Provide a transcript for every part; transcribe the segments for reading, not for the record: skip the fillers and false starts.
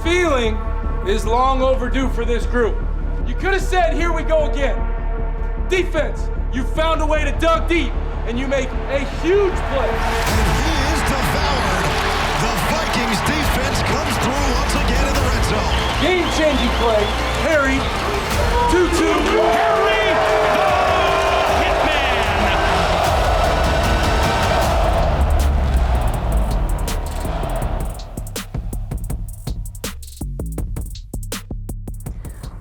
feeling is long overdue for this group. You could have said, here we go again. Defense, you found a way to dug deep, and you make a huge play. And he is devoured. The Vikings defense comes through once again in the red zone. Game-changing play. Harry, 2-2. Harry, the hitman.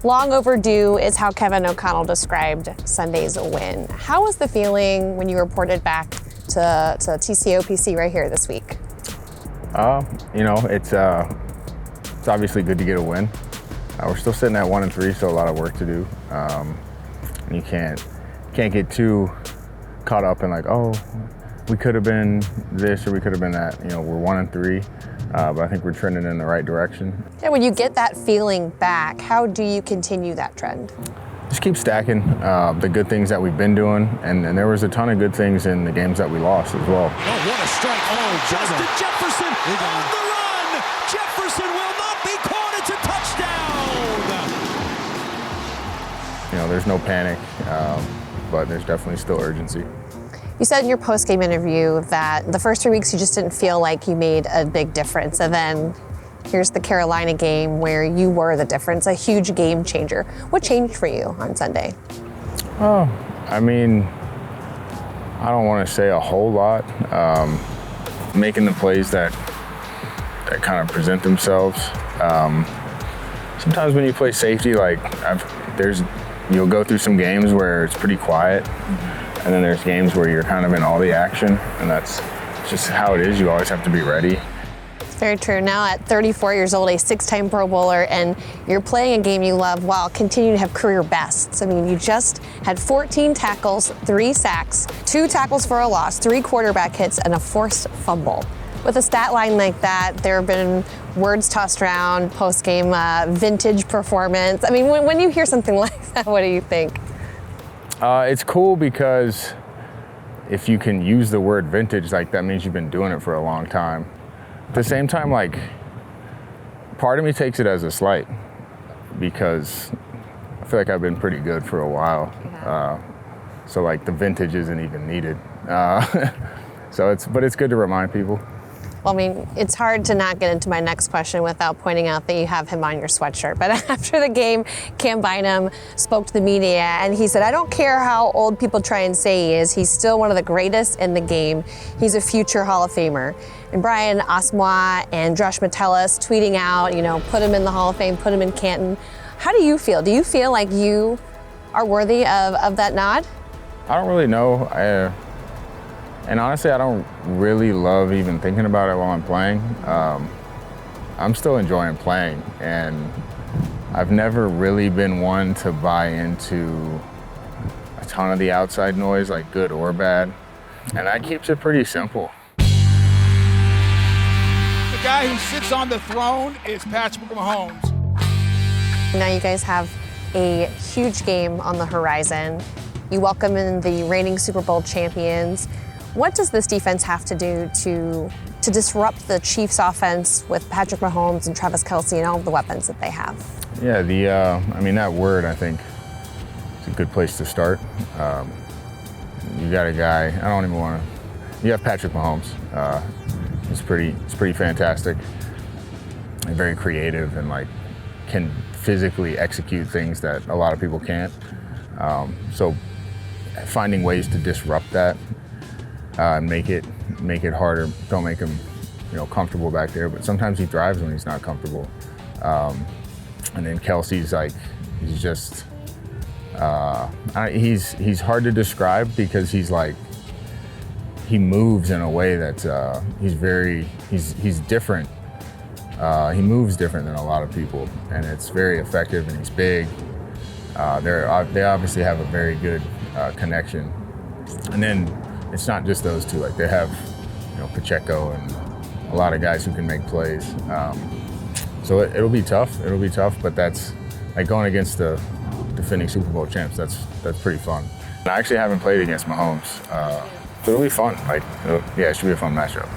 Long overdue is how Kevin O'Connell described Sunday's win. How was the feeling when you reported back to TCOPC right here this week? It's obviously good to get a win. We're still sitting at 1-3, so a lot of work to do. And you can't get too caught up in like, oh, we could have been this or we could have been that. We're 1-3, but I think we're trending in the right direction. Yeah, when you get that feeling back, how do you continue that trend? Just keep stacking the good things that we've been doing, and there was a ton of good things in the games that we lost as well. Oh, what a strike. Oh, Justin Jefferson on the run. Jefferson will not be caught. It's a touchdown. There's no panic, but there's definitely still urgency. You said in your post-game interview that the first 3 weeks you just didn't feel like you made a big difference, and then here's the Carolina game where you were the difference, a huge game changer. What changed for you on Sunday? Oh, I don't want to say a whole lot. Making the plays that kind of present themselves. Sometimes when you play safety, you'll go through some games where it's pretty quiet, and then there's games where you're kind of in all the action, and that's just how it is. You always have to be ready. Very true. Now at 34 years old, a 6-time Pro Bowler, and you're playing a game you love while continuing to have career bests. I mean, you just had 14 tackles, 3 sacks, 2 tackles for a loss, 3 quarterback hits, and a forced fumble. With a stat line like that, there have been words tossed around, post-game vintage performance. I mean, when you hear something like that, what do you think? It's cool because if you can use the word vintage, that means you've been doing it for a long time. At the same time, part of me takes it as a slight because I feel like I've been pretty good for a while. Yeah. So the vintage isn't even needed. But it's good to remind people. Well, I mean, it's hard to not get into my next question without pointing out that you have him on your sweatshirt. But after the game, Cam Bynum spoke to the media, and he said, I don't care how old people try and say he is. He's still one of the greatest in the game. He's a future Hall of Famer. And Brian Osmwa and Josh Metellus tweeting out, put him in the Hall of Fame, put him in Canton. How do you feel? Do you feel like you are worthy of that nod? I don't really know. And honestly, I don't really love even thinking about it while I'm playing. I'm still enjoying playing, and I've never really been one to buy into a ton of the outside noise, good or bad. And that keeps it pretty simple. The guy who sits on the throne is Patrick Mahomes. Now you guys have a huge game on the horizon. You welcome in the reigning Super Bowl champions. What does this defense have to do to disrupt the Chiefs' offense with Patrick Mahomes and Travis Kelce and all of the weapons that they have? Yeah, that word, I think, is a good place to start. You got a guy, you have Patrick Mahomes. He's pretty fantastic and very creative and can physically execute things that a lot of people can't. So finding ways to disrupt that, make it harder. Don't make him, comfortable back there. But sometimes he thrives when he's not comfortable. And then Kelce's he's just, he's hard to describe because he moves in a way that's he's different. He moves different than a lot of people, and it's very effective. And he's big. They obviously have a very good connection. And then it's not just those two. They have, Pacheco and a lot of guys who can make plays. So it'll be tough. But that's going against the defending Super Bowl champs. That's pretty fun. I actually haven't played against Mahomes, so it'll be fun. It should be a fun matchup.